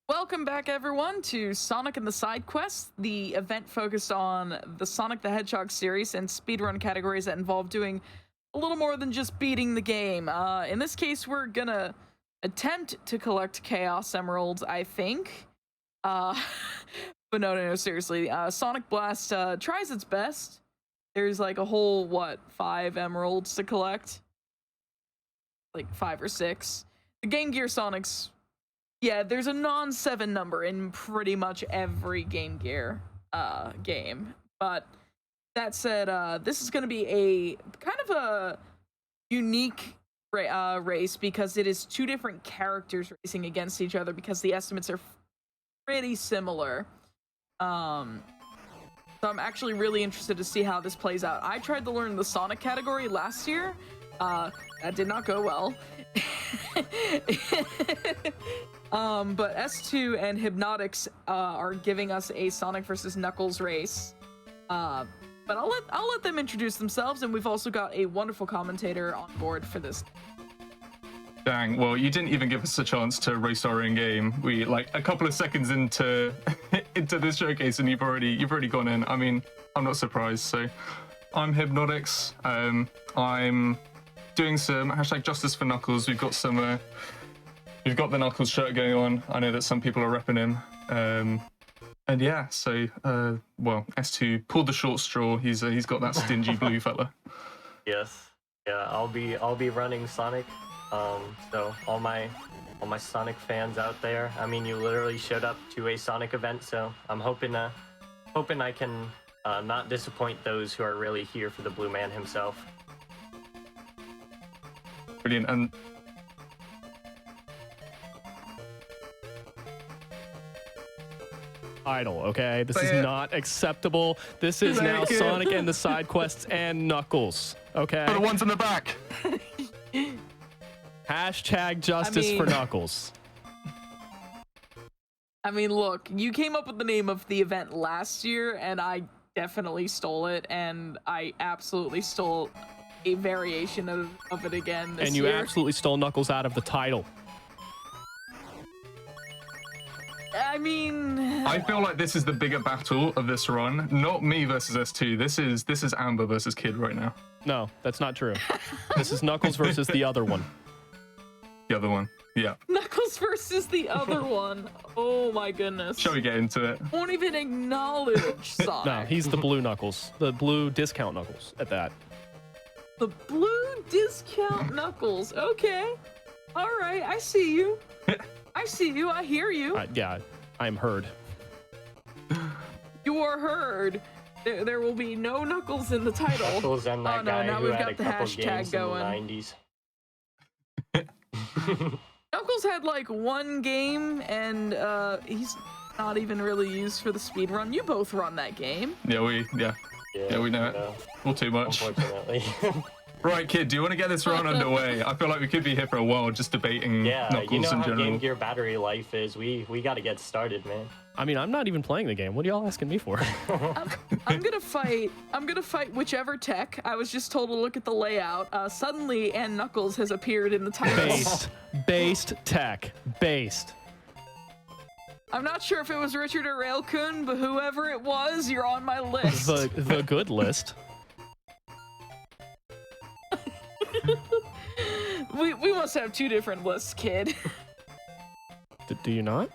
Welcome back, everyone, to Sonic and the Side Quest, the event focused on the Sonic the Hedgehog series and speedrun categories that involve doing a little more than just beating the game. In this case, we're gonna attempt to collect Chaos Emeralds, I think. But no, seriously. Sonic Blast tries its best. There's like a whole, 5 emeralds to collect? Like 5 or 6. The Game Gear Sonics... Yeah, there's a non-7 number in pretty much every Game Gear game. But that said, this is going to be a kind of a unique race because it is 2 different characters racing against each other because the estimates are pretty similar. So I'm actually really interested to see how this plays out. I tried to learn the Sonic category last year. That did not go well. But S2 and Hibnotix are giving us a Sonic versus Knuckles race. But I'll let them introduce themselves, and we've also got a wonderful commentator on board for this. Dang, well, you didn't even give us a chance to race our own game. We like a couple of seconds into into this showcase, and you've already gone in. I mean, I'm not surprised. So, I'm Hibnotix. I'm doing some #Justice for Knuckles. We've got some. We've got the Knuckles shirt going on. I know that some people are repping him. And yeah, so well, S2 pulled the short straw. He's got that stingy blue fella. Yes. Yeah, I'll be running Sonic. So all my Sonic fans out there, I mean, you literally showed up to a Sonic event, so I'm hoping I can not disappoint those who are really here for the Blue Man himself. Brilliant. And idle, okay? This is not acceptable. This is now Sonic and the Side Quests and Knuckles, okay? for the ones in the back. #Justice for Knuckles. I mean, look, you came up with the name of the event last year, and I definitely stole it, and I absolutely stole a variation of it again this And you year. absolutely stole Knuckles out of the title. I mean, I feel like this is the bigger battle of this run. Not me versus S2. This is Amber versus Kid right now. No, that's not true. This is Knuckles versus the other one. The other one. Yeah. Knuckles versus the other one. Oh my goodness. Shall we get into it? Won't even acknowledge Sonic. No, he's the blue Knuckles. The blue discount Knuckles at that. The blue discount Knuckles. Okay. All right. I see you. I see you. I hear you. Yeah, I'm heard. You are heard. There will be no Knuckles in the title. Knuckles and that guy now who we've had got a the couple hashtag games going. in the 90s. Knuckles had like 1 game, and he's not even really used for the speed run. You both run that game. Yeah, we know it. All too much. Unfortunately. Right, Kid, do you want to get this run underway? I feel like we could be here for a while just debating Knuckles you know in how general. Game Gear battery life is. We got to get started, man. I mean, I'm not even playing the game. What are y'all asking me for? I'm gonna fight whichever tech. I was just told to look at the layout. Suddenly, and Knuckles has appeared in the title. Based tech. Based. I'm not sure if it was Richard or Railkun, but whoever it was, you're on my list. The good list. We must have 2 different lists, Kid. Do you not?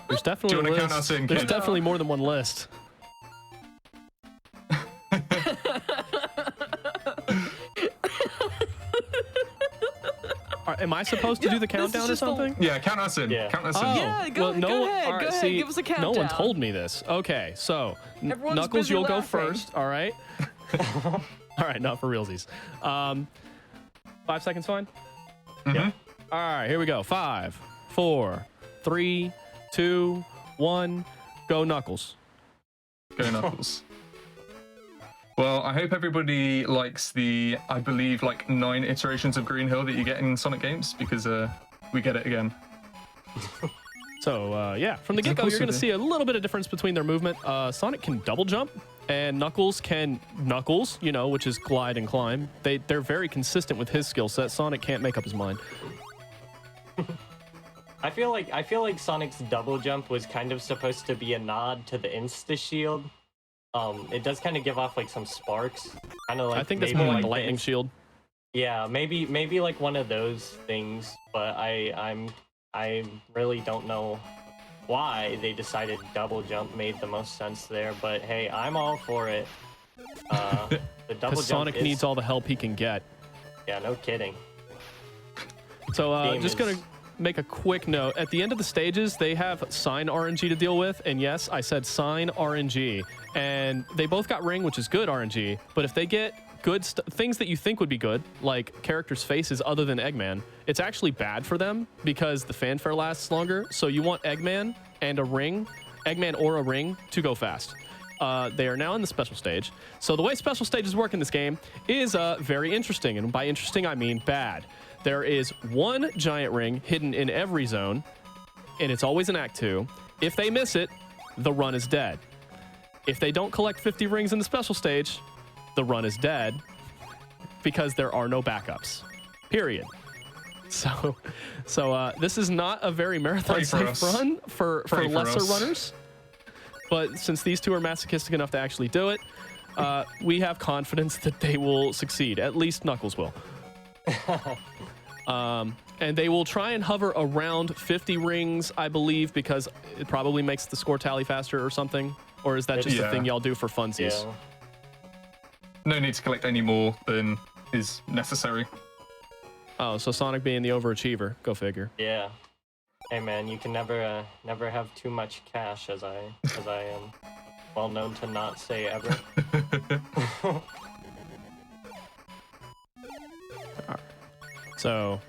There's definitely Do you wanna count us in, There's Kid? definitely more than one list. Am I supposed to do the countdown or something? Yeah, count us in. Yeah. Count us in. Oh, Yeah, go ahead, all right, go ahead, see, give us a No one countdown. told me this. Okay, so Everyone's Knuckles, busy you'll go laughing. first. All right. All right, not for realsies. 5 seconds, fine. Yeah. All right, here we go. 5, 4, 3, 2, 1. Go Knuckles. Go Knuckles. Well, I hope everybody likes the, I believe, like 9 iterations of Green Hill that you get in Sonic games, because we get it again. So, yeah, from the get-go, course you're going we to do. see a little bit of difference between their movement. Sonic can double jump, and Knuckles can Knuckles, you know, which is glide and climb. They're very consistent with his skill set. Sonic can't make up his mind. I feel like Sonic's double jump was kind of supposed to be a nod to the Insta Shield. It does kind of give off like some sparks, kind of like. I think that's more like the lightning shield. Yeah, maybe like one of those things, but I really don't know why they decided double jump made the most sense there. But hey, I'm all for it. The double jump. Sonic needs all the help he can get. Yeah, no kidding. So just gonna make a quick note. At the end of the stages, they have sign RNG to deal with, and yes, I said sign RNG, and they both got ring, which is good RNG. But if they get good things that you think would be good, like characters' faces other than Eggman, it's actually bad for them because the fanfare lasts longer. So you want Eggman and a ring, Eggman or a ring, to go fast. They are now in the special stage. So the way special stages work in this game is very interesting, and by interesting I mean bad. There is one giant ring hidden in every zone, and it's always in Act 2. If they miss it, the run is dead. If they don't collect 50 rings in the special stage, the run is dead because there are no backups. Period. So this is not a very marathon safe run for lesser runners. But since these two are masochistic enough to actually do it, we have confidence that they will succeed. At least Knuckles will. And they will try and hover around 50 rings, I believe, because it probably makes the score tally faster or something. Or is that just a thing y'all do for funsies? Yeah. No need to collect any more than is necessary. Oh, so Sonic being the overachiever. Go figure. Yeah. Hey man, you can never have too much cash, as I am well known to not say ever. So,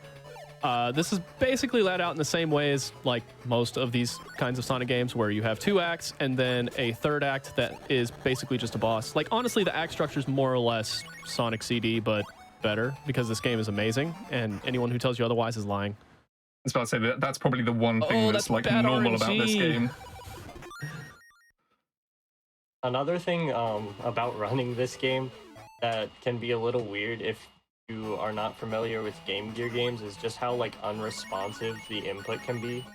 this is basically laid out in the same way as like most of these kinds of Sonic games, where you have 2 acts and then a 3rd act that is basically just a boss. Like honestly, the act structure is more or less Sonic CD, but better because this game is amazing, and anyone who tells you otherwise is lying. I was about to say that that's probably the one thing that's like normal about this game. Another thing about running this game that can be a little weird if you are not familiar with Game Gear games is just how like unresponsive the input can be.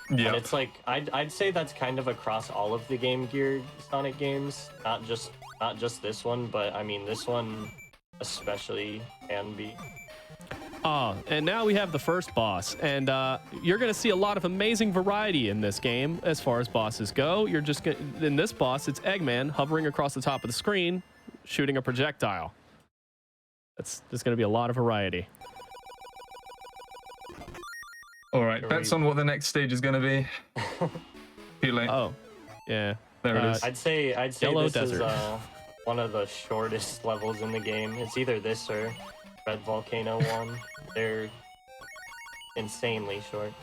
Yeah. And it's like I'd say that's kind of across all of the Game Gear Sonic games, not just this one, but I mean this one especially can be. And now we have the first boss, and you're going to see a lot of amazing variety in this game as far as bosses go. You're just in this boss, it's Eggman hovering across the top of the screen, shooting a projectile. There's going to be a lot of variety. All right, bets on what the next stage is going to be. Too late. Oh, yeah. There it is. I'd say Yellow this Desert. is one of the shortest levels in the game. It's either this or Red Volcano 1. They're insanely short.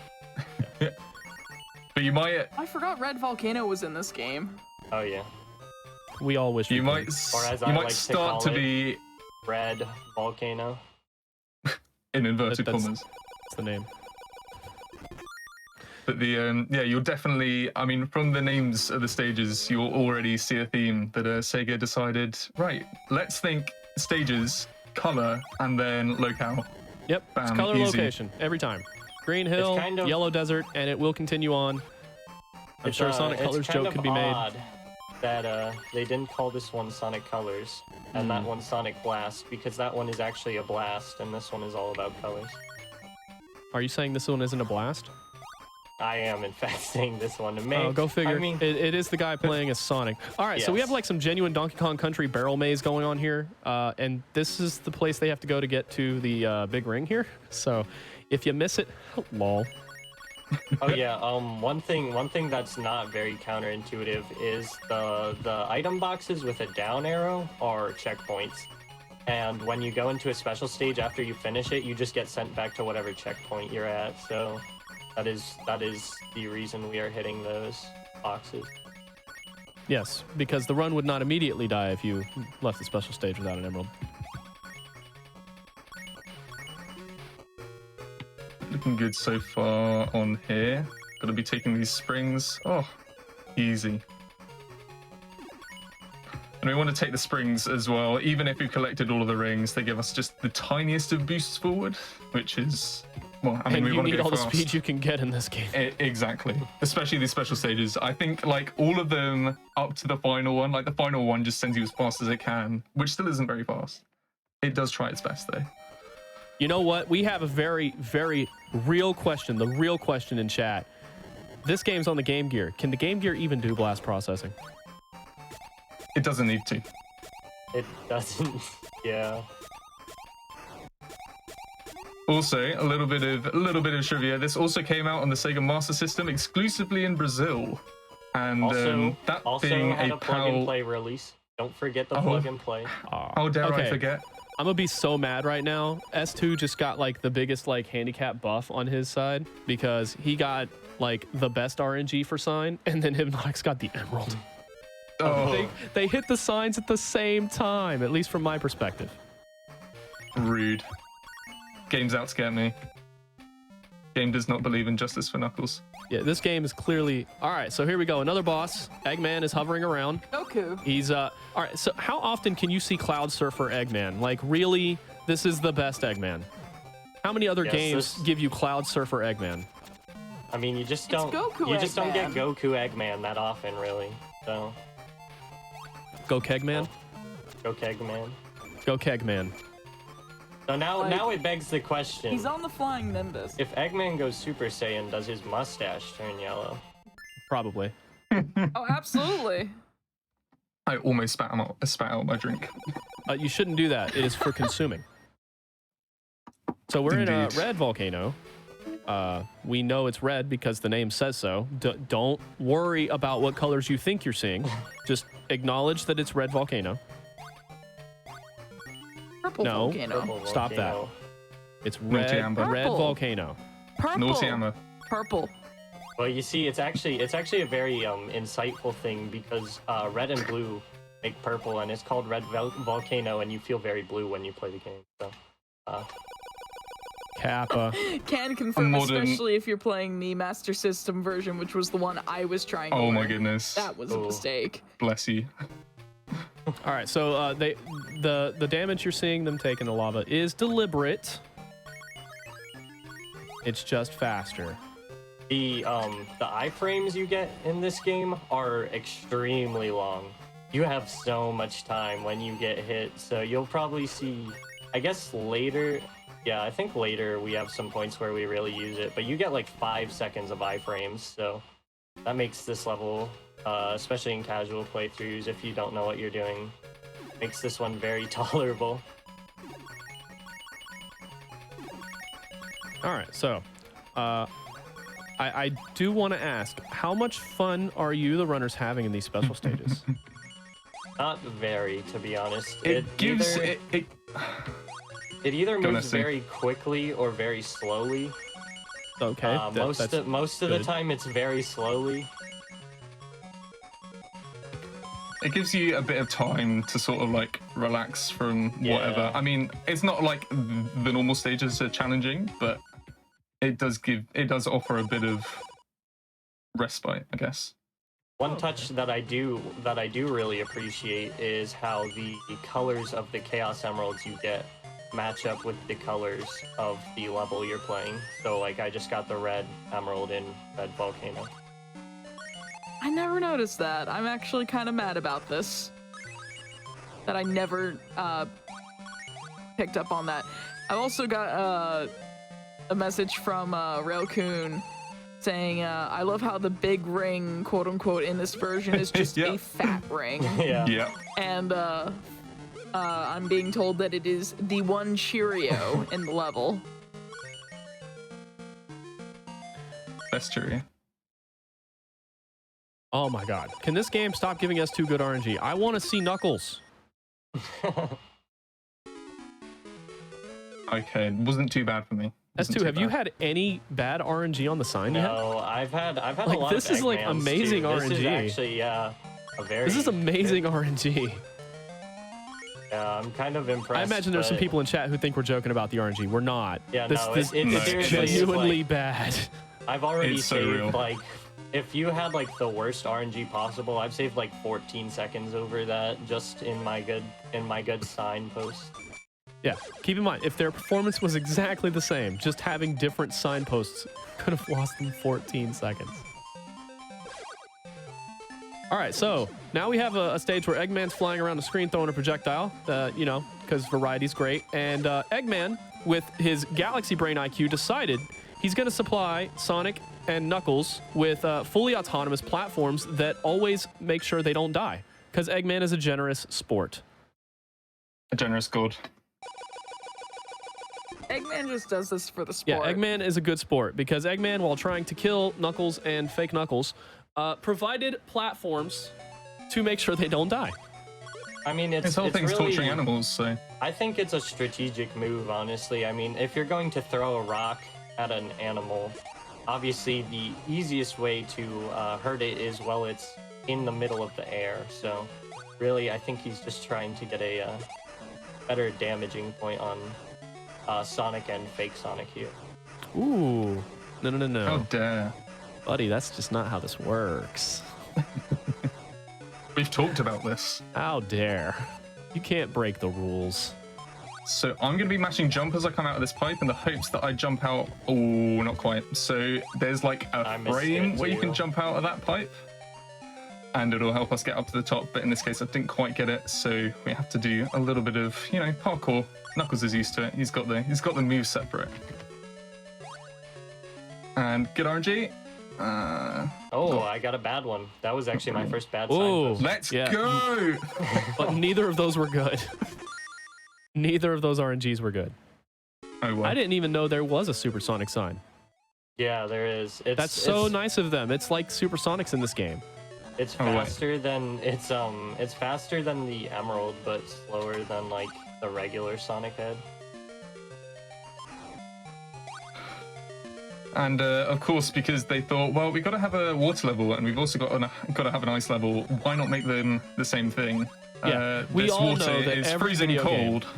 But you might... I forgot Red Volcano was in this game. Oh yeah. We all wish you we might, could. Or as you I might like start to be... Red Volcano. In inverted That's commas. the name. But the yeah, you'll definitely, I mean, from the names of the stages, you'll already see a theme that Sega decided, right, let's think stages, color, and then locale. Yep, Bam, it's color easy. location every time. Green Hill, kind of- Yellow Desert, and it will continue on. I'm sure a Sonic Colors joke could be made. Odd that they didn't call this one Sonic Colors and that one Sonic Blast, because that one is actually a blast and this one is all about colors. Are you saying this one isn't a blast? I am in fact saying this one to me. Oh, go figure. I mean, it is the guy playing as Sonic. All right, so we Yes. have like some genuine Donkey Kong Country barrel maze going on here, and this is the place they have to go to get to the big ring here. So if you miss it, lol. oh yeah, one thing that's not very counterintuitive is the item boxes with a down arrow are checkpoints. And when you go into a special stage after you finish it, you just get sent back to whatever checkpoint you're at. So that is the reason we are hitting those boxes. Yes, because the run would not immediately die if you left the special stage without an emerald. Looking good so far on here. Gonna be taking these springs. Oh, easy. And we want to take the springs as well. Even if we've collected all of the rings, they give us just the tiniest of boosts forward, which is Well, I mean, And we you want to need go all the fast. speed you can get in this game. Exactly, especially these special stages. I think like all of them up to the final one, like the final one just sends you as fast as it can, which still isn't very fast. It does try its best though. You know what? We have a very, very real question. The real question in chat. This game's on the Game Gear. Can the Game Gear even do blast processing? It doesn't need to. It doesn't. Yeah. Also, a little bit of trivia. This also came out on the Sega Master System exclusively in Brazil, and Also, that also being had a a plug and PAL. play release. Don't forget the Oh. plug and play. How dare I Okay. forget? I'm gonna be so mad right now. S2 just got like the biggest like handicap buff on his side because he got like the best RNG for sign, and then Hibnotix got the emerald. Oh, They hit the signs at the same time, at least from my perspective. rude. Game's out scare me. Game does not believe in justice for Knuckles. Yeah, this game is clearly all right. So here we go. Another boss. Eggman is hovering around. Goku. He's all right. So how often can you see Cloud Surfer Eggman? Like really, this is the best Eggman. How many other Yes, games this- give you Cloud Surfer Eggman? I mean, you just don't. Goku You just don't get Eggman. Goku Eggman that often, really. So, Go Kegman. go Eggman. Go Kegman. So now, Like, now it begs the question: He's on the flying Nimbus. if Eggman goes Super Saiyan, does his mustache turn yellow? Probably. Oh, absolutely. I almost spat out my drink. You shouldn't do that. It is for consuming. So we're in a Indeed. red volcano. We know it's red because the name says so. Don't worry about what colors you think you're seeing. Just acknowledge that it's red volcano. Purple No. volcano. Purple Stop that. volcano. It's Naughty red, Amber. red Purple. volcano. Purple. Naughty Amber. Purple. Well, you see, it's actually a very insightful thing because red and blue make purple, and it's called red volcano, and you feel very blue when you play the game. So, Kappa. Can confirm, modern- especially if you're playing the Master System version, which was the one I was trying to Oh my learn. goodness. That was a Oh. mistake. Bless you. All right, so the damage you're seeing them take in the lava is deliberate. It's just faster. the iframes you get in this game are extremely long. You have so much time when you get hit, so you'll probably see. I guess later. Yeah, I think later we have some points where we really use it, but you get like 5 seconds of iframes, so that makes this level, especially in casual playthroughs, if you don't know what you're doing, makes this one very tolerable. All right, so I do want to ask, how much fun are you, the runners, having in these special stages? Not very, to be honest. It gives either, it it either Go moves Nessie. very quickly or very slowly. Okay, that's Most of the good. time, it's very slowly. It gives you a bit of time to sort of like relax from whatever. Yeah. I mean, it's not like the normal stages are challenging, but it does offer a bit of respite, I guess. One touch that I do really appreciate is how the colors of the Chaos Emeralds you get match up with the colors of the level you're playing. So like I just got the red emerald in Red Volcano. I never noticed that. I'm actually kind of mad about this. That I never picked up on that. I also got a message from Railcoon saying, I love how the big ring, quote unquote, in this version is just Yeah. a fat ring. Yeah. Yeah. And I'm being told that it is the one Cheerio in the level. That's true. Oh my god. Can this game stop giving us too good RNG? I want to see Knuckles. Okay, it wasn't too bad for me. Wasn't S2, too have you bad. had any bad RNG on the sign yet? No, I've had Like, a lot this of is, like, Eggmans, amazing too. This is RNG. actually a very. This is amazing RNG. Yeah, I'm kind of impressed. I imagine there's some but- people in chat who think we're joking about the RNG. We're not. Yeah, this, no, this it No, is seriously is, genuinely like, bad. I've already It's so saved real. like, if you had like the worst RNG possible, I've saved like 14 seconds over that just in my good sign post. Yeah, keep in mind, if their performance was exactly the same, just having different signposts could have lost them 14 seconds. All right, so now we have a stage where Eggman's flying around the screen throwing a projectile, you know, because variety's great. And Eggman, with his Galaxy Brain IQ, decided he's going to supply Sonic and Knuckles with fully autonomous platforms that always make sure they don't die, because Eggman is a generous sport. A generous god. Eggman just does this for the sport. Yeah, Eggman is a good sport because Eggman, while trying to kill Knuckles and fake Knuckles, provided platforms to make sure they don't die. I mean, This whole thing's really, torturing animals, so... I think it's a strategic move, honestly. I mean, if you're going to throw a rock at an animal, obviously the easiest way to hurt it is while it's in the middle of the air. So really, I think he's just trying to get a better damaging point on Sonic and fake Sonic here. Ooh. No. How dare. Buddy, that's just not how this works. We've talked about this. How dare. You can't break the rules. So I'm going to be mashing jump as I come out of this pipe in the hopes that I jump out. Oh, not quite. So there's like a frame where you can jump out of that pipe. And it'll help us get up to the top. But in this case, I didn't quite get it. So we have to do a little bit of, you know, parkour. Knuckles is used to it. He's got the move set for it. And good RNG. I got a bad one. That was actually my first bad Ooh. sign. Let's go! But neither of those were good. Neither of those RNGs were good. Oh, well. I didn't even know there was a supersonic sign. Yeah, there is. That's so nice of them. It's like supersonics in this game. It's faster than it's faster than the Emerald, but slower than like the regular Sonic Head. And of course, because they thought, well, we've got to have a water level and we've also got to have an ice level. Why not make them the same thing? Yeah, we this all water know that is every freezing video cold. game.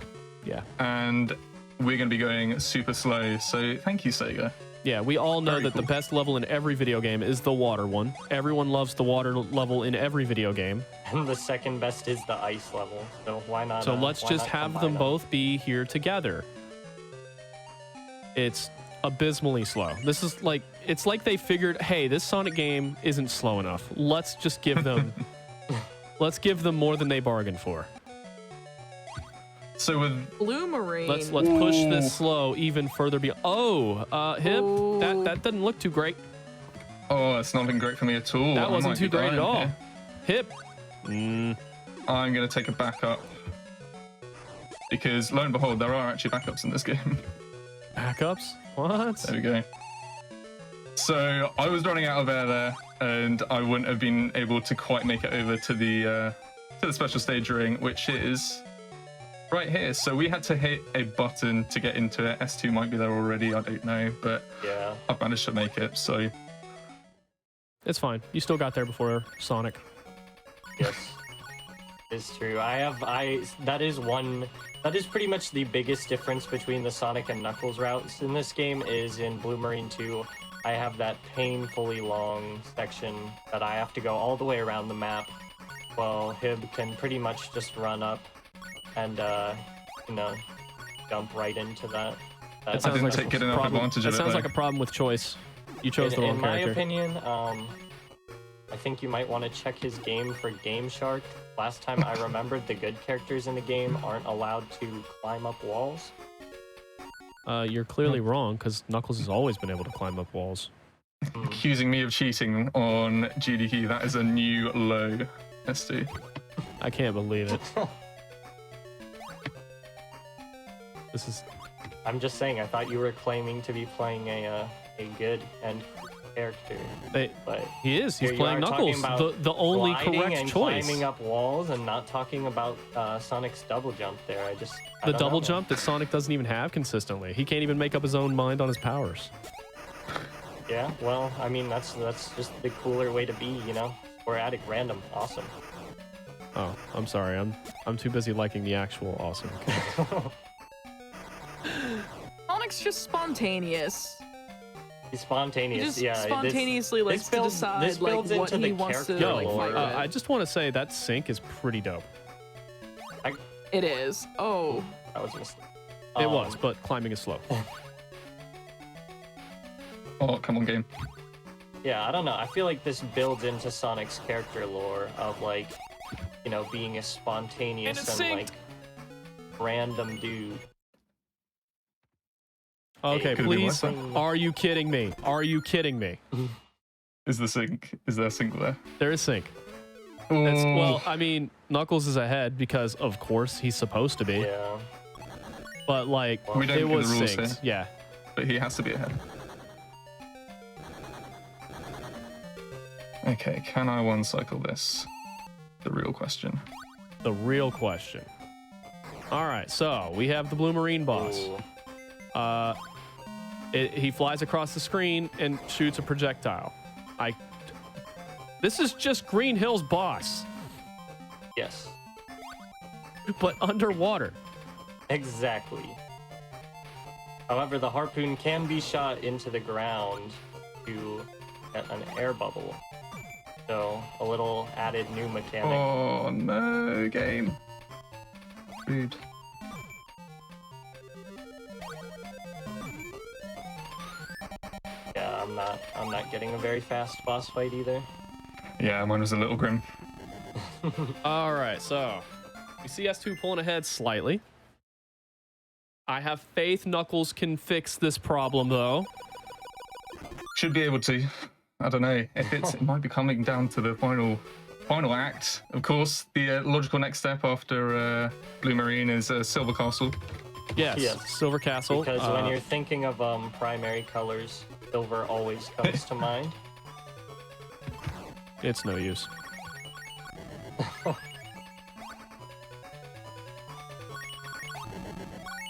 Yeah. And we're going to be going super slow. So thank you, Sega. Yeah, we all know Very that cool. the best level in every video game is the water one. Everyone loves the water level in every video game. And the second best is the ice level. So why not? So let's why just not have combine them both be here together. It's abysmally slow. This is like, it's like they figured, hey, this Sonic game isn't slow enough. Let's just give them, let's give them more than they bargained for. So with Blue Marine. Let's push this slow even further beyond. Oh, Hip, that doesn't look too great. oh, it's not been great for me at all. That I wasn't might too be great at dying all. here. Hip. I'm going to take a backup because lo and behold, there are actually backups in this game. Backups? What? There we go. So I was running out of air there, and I wouldn't have been able to quite make it over to the special stage ring, which is right here. So we had to hit a button to get into it. S2 might be there already, I don't know, but Yeah. I've managed to make it. So It's fine. You still got there before Sonic. Yes. It's true. That is pretty much the biggest difference between the Sonic and Knuckles routes in this game is in Blue Marine 2. I have that painfully long section that I have to go all the way around the map, while Hib can pretty much just run up and jump right into that. That sounds like get enough advantage of that it, sounds though. like a problem with choice. You chose the wrong in my character. opinion, I think you might want to check his game for Game Shark. Last time I remembered, the good characters in the game aren't allowed to climb up walls. You're clearly wrong, because Knuckles has always been able to climb up walls. accusing me of cheating on GDQ, that is a new low. S2. I can't believe it. This is... I'm just saying, I thought you were claiming to be playing a good and character, but He is. He's here you playing are talking Knuckles, about the only gliding correct and choice. climbing up walls and not talking about Sonic's double jump there. I The don't double know. jump that Sonic doesn't even have consistently. He can't even make up his own mind on his powers. Yeah, well, I mean, that's just the cooler way to be, you know? Sporadic, random, awesome. Oh, I'm sorry. I'm too busy liking the actual awesome. Sonic's just spontaneous. He's spontaneous, He just yeah. spontaneously likes to decide this builds like, what into he the wants to character like, lore. fight with. I just want to say that sync is pretty dope. It is. Oh. That was a mistake. It was, but climbing is slow. Oh, come on, game. Yeah, I don't know. I feel like this builds into Sonic's character lore of like, you know, being a spontaneous and like random dude. Okay, Could've been please. worse, Are you kidding me? Are you kidding me? Is there sync there? There is sync. That's, well, I mean, Knuckles is ahead because, of course, he's supposed to be. Yeah. But, like, We don't it know was the rules synced. here. Yeah. But he has to be ahead. Okay, can I one cycle this? The real question. The real question. All right, so we have the Blue Marine boss. Ooh. He flies across the screen and shoots a projectile. This is just Green Hill's boss, Yes. but underwater. Exactly. However, the harpoon can be shot into the ground to get an air bubble. So, a little added new mechanic. Oh no, game. Rude. Yeah, I'm not getting a very fast boss fight either. Yeah, mine was a little grim. All right, so we see S2 pulling ahead slightly. I have faith Knuckles can fix this problem, though. Should be able to. I don't know. If it might be coming down to the final act. Of course, the logical next step after Blue Marine is Silver Castle. Yes, Yes. Silver Castle. Because when you're thinking of primary colors, silver always comes to mind. It's no use.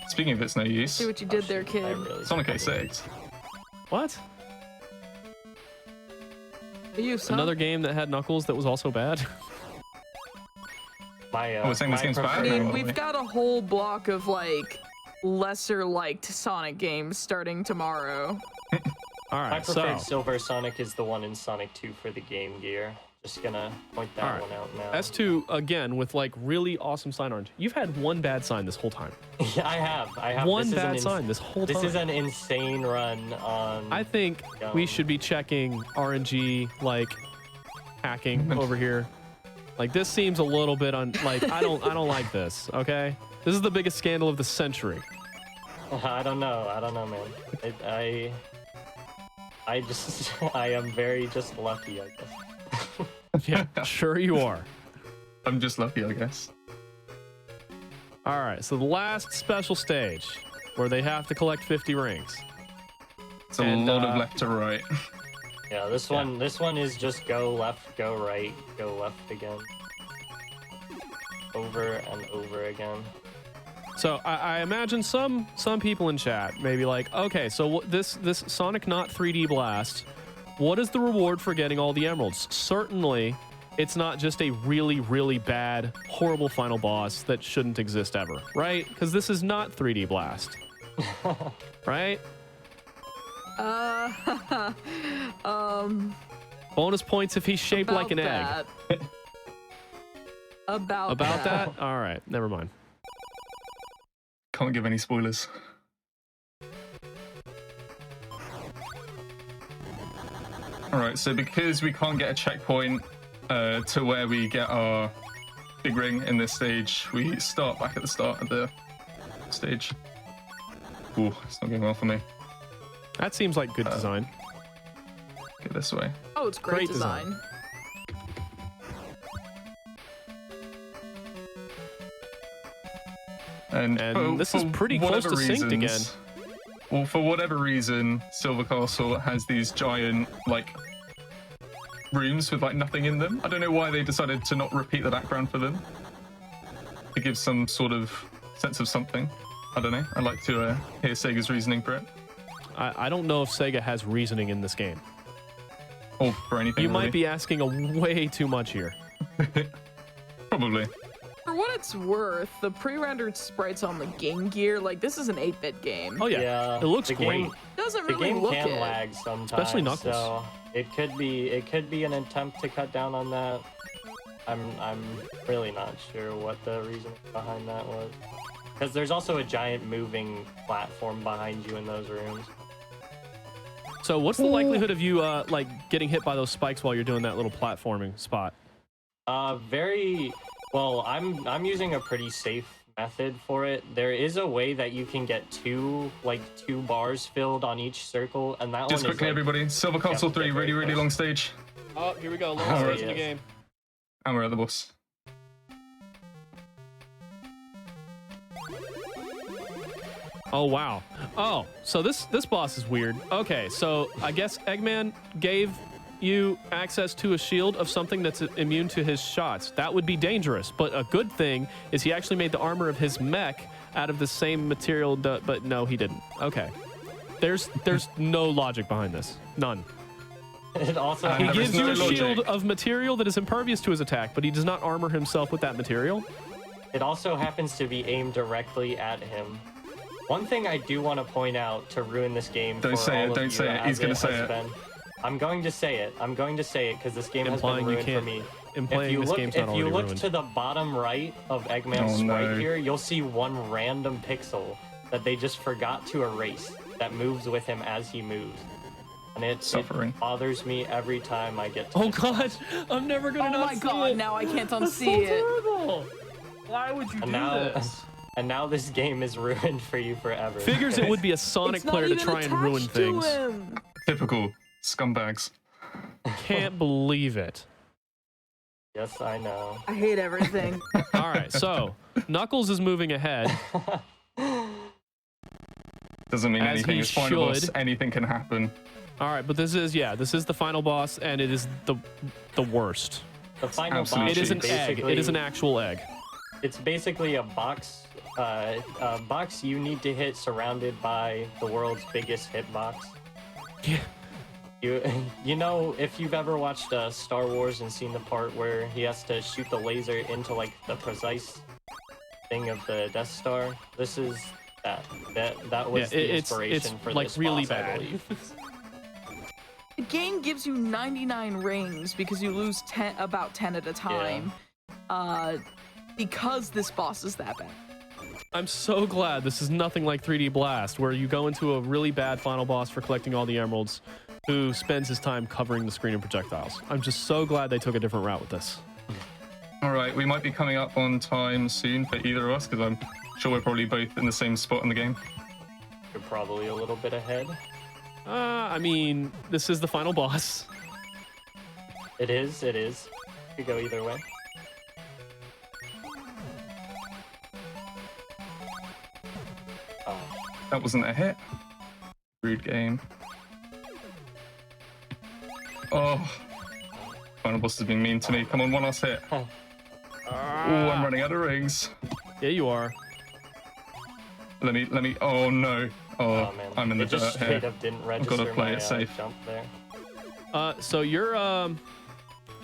Speaking of it's no use, See what you did there, I kid. really Sonic 06. What? Use, huh? Another game that had Knuckles that was also bad? my we're saying this my game's bad? I preferred- mean, No, we've wait. got a whole block of like lesser liked Sonic games starting tomorrow. All My right, preferred so Silver Sonic is the one in Sonic 2 for the Game Gear. Just gonna point that All right. one out now. S2 again with like really awesome sign orange. You've had one bad sign this whole time. Yeah, I have. One This is bad an sign this whole time. This is an insane run on. I think we should be checking RNG like hacking over here. Like this seems a little bit like I don't like this. Okay, this is the biggest scandal of the century. I don't know, man. I just I am very just lucky, I guess. Yeah, sure you are. I'm just lucky, I guess. All right, so the last special stage where they have to collect 50 rings. It's a And, lot of left to right. Yeah, this one is just go left, go right, go left again. Over and over again. So I imagine some people in chat may be like, okay, so this Sonic Not 3D Blast, what is the reward for getting all the emeralds? Certainly, it's not just a really, really bad, horrible final boss that shouldn't exist ever, right? Because this is not 3D Blast, right? Bonus points if he's shaped like an egg. About That? All right, never mind. Can't give any spoilers. Alright, so because we can't get a checkpoint to where we get our big ring in this stage, we start back at the start of the stage. Ooh, it's not going well for me. That seems like good design. Get this way. Oh, it's great, Great design. design. And this is pretty close to synced again. Well, for whatever reason, Silver Castle has these giant, like, rooms with, like, nothing in them. I don't know why they decided to not repeat the background for them. To give some sort of sense of something. I don't know. I'd like to hear Sega's reasoning for it. I don't know if Sega has reasoning in this game. Or for anything, You might really. be asking a way too much here. Probably. For what it's worth, the pre-rendered sprites on the Game Gear, like this is an 8-bit game. Oh yeah, it looks the great. game- Doesn't The really game look can it. lag sometimes, Especially Knuckles. so it could be an attempt to cut down on that. I'm really not sure what the reason behind that was. because there's also a giant moving platform behind you in those rooms. So what's the likelihood of you like getting hit by those spikes while you're doing that little platforming spot? Very well. I'm using a pretty safe method for it. There is a way that you can get two bars filled on each circle, and that Just one quickly, is everybody. Silver Console 3, really long stage. Oh, here we go. Little Alright. stage in the game. And we're at the boss. Oh wow. Oh, so this boss is weird. Okay, so I guess Eggman gave you access to a shield of something that's immune to his shots. That would be dangerous, but a good thing is he actually made the armor of his mech out of the same material, but no, he didn't. Okay. There's no logic behind this. None. It also He There gives is you no a logic. shield of material that is impervious to his attack, but he does not armor himself with that material. It also happens to be aimed directly at him. One thing I do want to point out to ruin this game Don't for say all it, of don't you say it. as He's gonna say has it. been- I'm going to say it. I'm going to say it because this game Implying you has been ruined can't- for me. implying this game's not if you already look ruined. to the bottom right of Eggman's Oh, sprite no. here, you'll see one random pixel that they just forgot to erase that moves with him as he moves. And it Suffering. bothers me every time I get to Oh this god, boss. I'm never Oh gonna not my see god, it. now I can't That's so unsee it. terrible. Why would you And do now, this? and now this game is ruined for you forever. Figures it would be a Sonic It's not player to even try and ruin attached to things. him. Typical scumbags. Can't believe it. Yes, I know. I hate everything. All right, so Knuckles is moving ahead. Doesn't mean As anything. he It's final boss. should. Anything can happen. All right, but this is the final boss, and it is the worst. The final Absolute boss It is an is egg. basically It is an actual egg. It's basically a box you need to hit surrounded by the world's biggest hitbox. Yeah. You know, if you've ever watched Star Wars and seen the part where he has to shoot the laser into like the precise thing of the Death Star, this is that was the it's inspiration for like this really boss, I bad. believe. The game gives you 99 rings because you lose about 10 at a time. Because this boss is that bad. I'm so glad this is nothing like 3D Blast, where you go into a really bad final boss for collecting all the emeralds, who spends his time covering the screen in projectiles. I'm just so glad they took a different route with this. All right, we might be coming up on time soon for either of us because I'm sure we're probably both in the same spot in the game. You're probably a little bit ahead. I mean, this is the final boss. It is. Could go either way. Oh. That wasn't a hit. Rude game. Oh. Final boss has been mean to me. Come on, one last hit. Oh, I'm running out of rings. Yeah, you are. Let me. Oh no. Oh, Man, I'm in the it just dirt straight here. up didn't gotta register play my it safe. jump there. So you're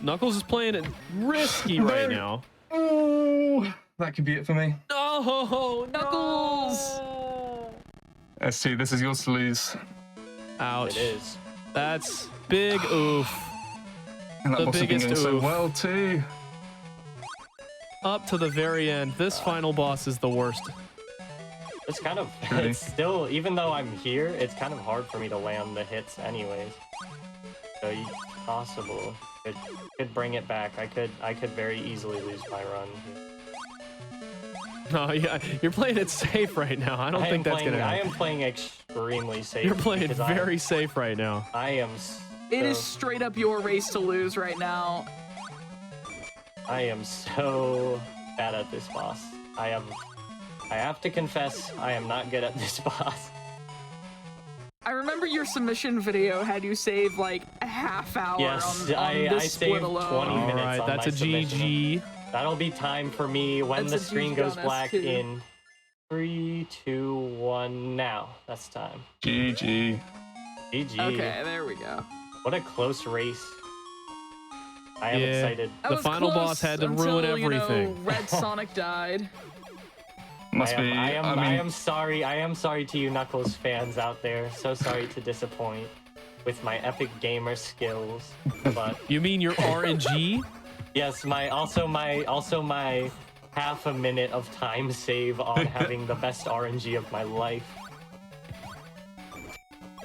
Knuckles is playing it risky right now. Oh, that could be it for me. No, Knuckles! ST, this is yours to lose. Ouch. It is. That's big oof. And that The boss has been biggest going so oof. well too. Up to the very end. This final boss is the worst. It's kind of, Really? it's still, even though I'm here, it's kind of hard for me to land the hits anyways. So possible. Could bring it back. I could very easily lose my run here. No, yeah, you're playing it safe right now. I don't think that's gonna I happen. am playing extremely safe. You're playing because very safe right now. I am. It is so- straight up your race to lose right now. I am so bad at this boss. I have to confess, I am not good at this boss. I remember your submission video had you save like a half hour Yes, on I this split saved alone. 20 All minutes right, on that's my a submission. GG. That'll be time for me when That's the a screen GG goes on black S2. in 3, 2, 1, now. That's time. GG. GG. Okay, there we go. What a close race. I am Yeah. excited. That The was final close boss had to until, ruin everything. You know, Red Sonic died. Must be. I mean, am sorry. I am sorry to you Knuckles fans out there. So sorry to disappoint with my epic gamer skills. But You mean your RNG? yes, my half a minute of time save on having the best RNG of my life.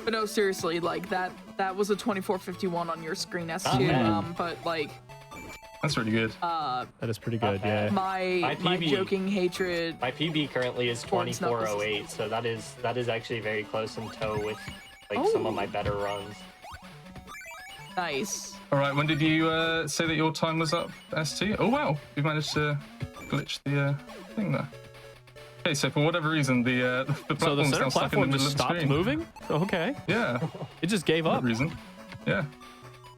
But no, seriously, like that was a 2451 on your screen S2. bad. But like That's really good. That is pretty good, bad. yeah. my PB joking hatred. My PB currently is Towards Knuckles. 2408, so that is actually very close in tow with like some of my better runs. Nice. All right, when did you say that your time was up, ST? Oh wow, you've managed to glitch the thing there. Okay, so for whatever reason, the So the platform's center now stuck in the platform middle just of the stopped screen. moving? Okay. Yeah, It just gave for up. that reason. Yeah,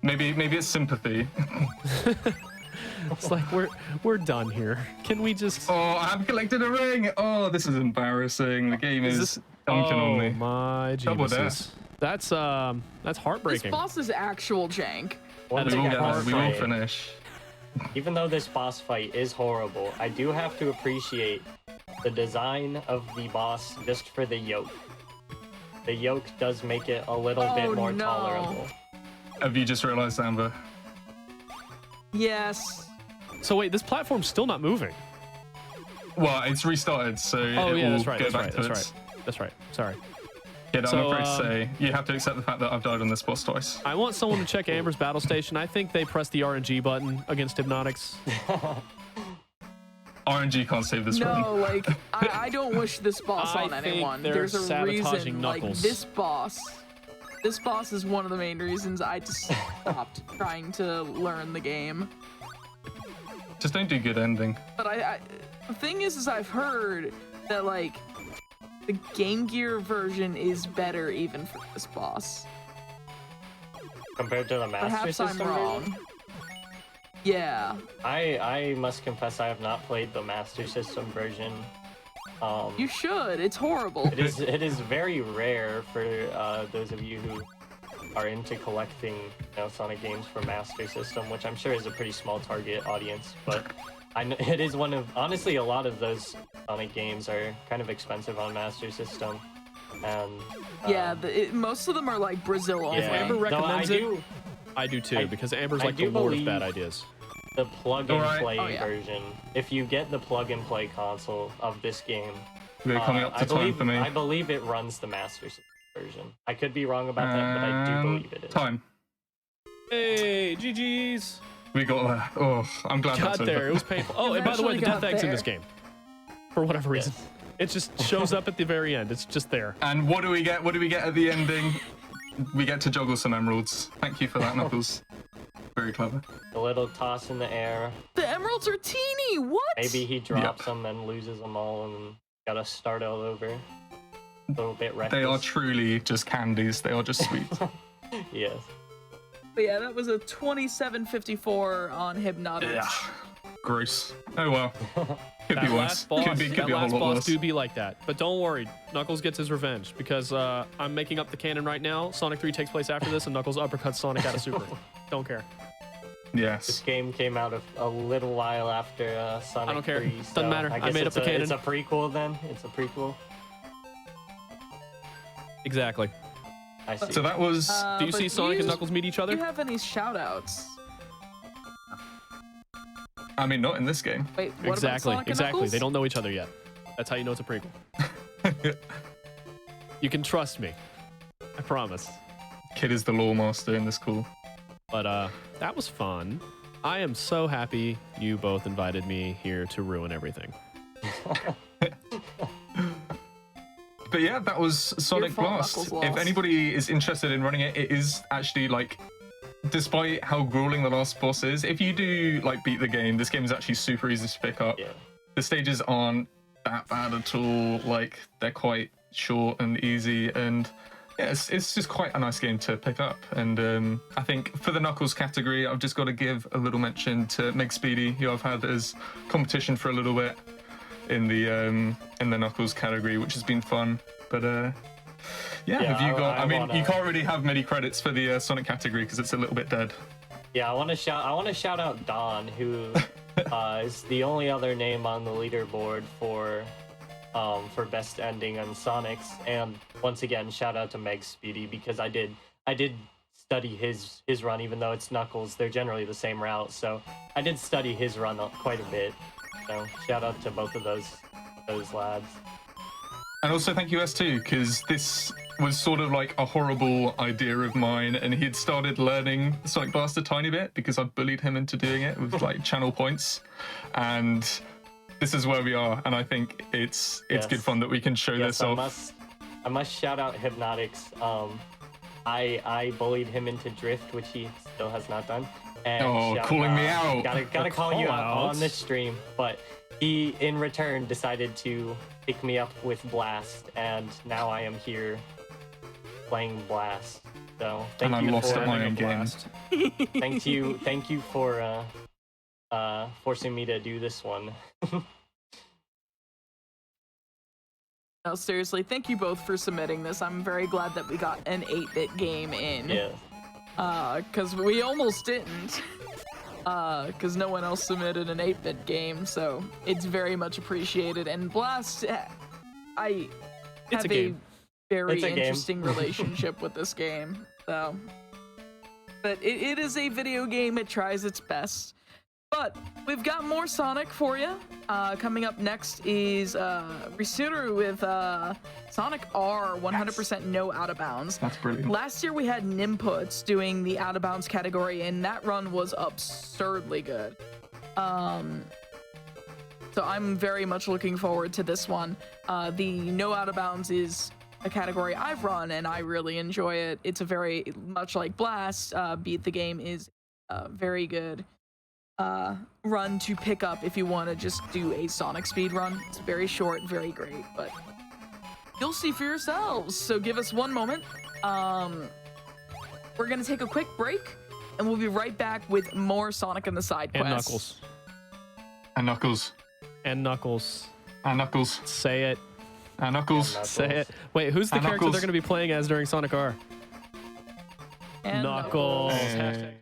maybe it's sympathy. It's like we're done here. Can we just? Oh, I haven't collected a ring. Oh, this is embarrassing. The game is this- dunking on Oh me. my Double Jesus. That's This heartbreaking. boss is actual jank. One That is thing We I will get have there. to We will say, finish. even though this boss fight is horrible, I do have to appreciate the design of the boss just for the yoke. The yoke does make it a little bit Oh, more no. tolerable. Have you just realised, Amber? Yes. So wait, this platform's still not moving. Well, it's restarted, so Oh it yeah, will that's right. go That's back right. to That's its... right. That's right. Sorry. Yeah, So, I'm afraid to say, you have to accept the fact that I've died on this boss twice. I want someone to check Amber's battle station. I think they pressed the RNG button against Hibnotix. RNG can't save this run. No, like I don't wish this boss I on think anyone. they're There's a sabotaging reason. Like Knuckles. this boss is one of the main reasons I just stopped trying to learn the game. Just don't do good ending. But the thing is I've heard that like the Game Gear version is better even for this boss. Compared to the Master Perhaps I'm System wrong. version, Yeah, I must confess I have not played the Master System version. you should. It's horrible. It is very rare for those of you who are into collecting Sonic games for Master System, which I'm sure is a pretty small target audience. But it is one of, honestly, a lot of those Sonic games are kind of expensive on Master System, and Yeah, most of them are like Brazil only. If Amber Though recommends I it, do, I do too, I- because Amber's I like the do lord of believe- bad ideas. the plug-and-play Oh, yeah. version. If you get the plug-and-play console of this game, We're coming up to I time believe for me. I believe it runs the Master System version. I could be wrong about that, but I do believe it is. Time. Hey, GG's. We got there. Oh, I'm glad Got that's there. over. It was painful. Oh, and by the way, the Eventually death got egg's in there. this game. For whatever reason. It just shows up at the very end. It's just there. And what do we get? What do we get at the ending? We get to juggle some emeralds. Thank you for that, Knuckles. Very clever. A little toss in the air. The emeralds are teeny. What? Maybe he drops them and loses them all and gotta start all over. A little bit reckless. They are truly just candies. They are just sweet. Yes. But yeah, that was a 2754 on Hibnotix. Gross. Oh well. Could be That worse. last boss, Could be that a last whole lot boss worse. do be like that. But don't worry, Knuckles gets his revenge because I'm making up the canon right now. Sonic 3 takes place after this, and Knuckles uppercuts Sonic out of Super. Don't care. This Yes. game came out a little while after Sonic I don't care. 3. Doesn't so matter. I I guess made up it's the canon. It's a prequel then? It's a prequel? Exactly. I see. So that was. Do you But see Sonic and you- Knuckles meet each Do other? you have any shout-outs? I mean, not in this game. Wait, what Exactly. about Sonic and Exactly. Knuckles? They don't know each other yet. That's how you know it's a prequel. You can trust me. I promise. Kid is the lore master in this call. But that was fun. I am so happy you both invited me here to ruin everything. But yeah, that was Sonic fault, Blast. Knuckles If lost. anybody is interested in running it, it is actually like, despite how grueling the last boss is, if you do like beat the game, this game is actually super easy to pick up. Yeah. The stages aren't that bad at all. Like they're quite short and easy, and yeah, it's just quite a nice game to pick up. And I think for the Knuckles category, I've just got to give a little mention to Meg Speedy, who I've had as competition for a little bit in the Knuckles category, which has been fun. But yeah, have you got? I mean, you can't really have many credits for the Sonic category because it's a little bit dead. Yeah, I want to shout out Don, who is the only other name on the leaderboard for best ending on Sonic's. And once again, shout out to Meg Speedy, because I did study his run, even though it's Knuckles. They're generally the same route, so I did study his run quite a bit. So shout out to both of those lads. And also thank you S2, because this was sort of like a horrible idea of mine, and he'd started learning Sonic Blast a tiny bit because I bullied him into doing it with like channel points, and this is where we are, and I think it's good fun that we can show this off. I must shout out Hibnotix. I bullied him into drift, which he still has not done. And calling me out. Gotta call you out on this stream, but he in return decided to pick me up with Blast, and now I am here playing Blast. So thank you lost for at my own game. thank you for forcing me to do this one. No, seriously, thank you both for submitting this. I'm very glad that we got an 8-bit game in. Yeah. Because we almost didn't. Because no one else submitted an 8-bit game, so it's very much appreciated. And Blast, I have a very interesting relationship with this game. So, but it is a video game. It tries its best. But we've got more Sonic for you. Coming up next is Risuru with Sonic R 100% no out of bounds. That's brilliant. Last year we had Nimputs doing the out of bounds category, and that run was absurdly good. So I'm very much looking forward to this one. The no out of bounds is a category I've run, and I really enjoy it. It's a very much like Blast. Beat the game is very good. Run to pick up if you want to just do a Sonic speed run. It's very short, very great, but you'll see for yourselves. So give us one moment. We're gonna take a quick break, and we'll be right back with more Sonic and the side quests. And Knuckles. And Knuckles. And Knuckles. And Knuckles. Say it. And Knuckles. Say it. Wait, who's the character they're going to be playing as during Sonic R? And Knuckles. Hey.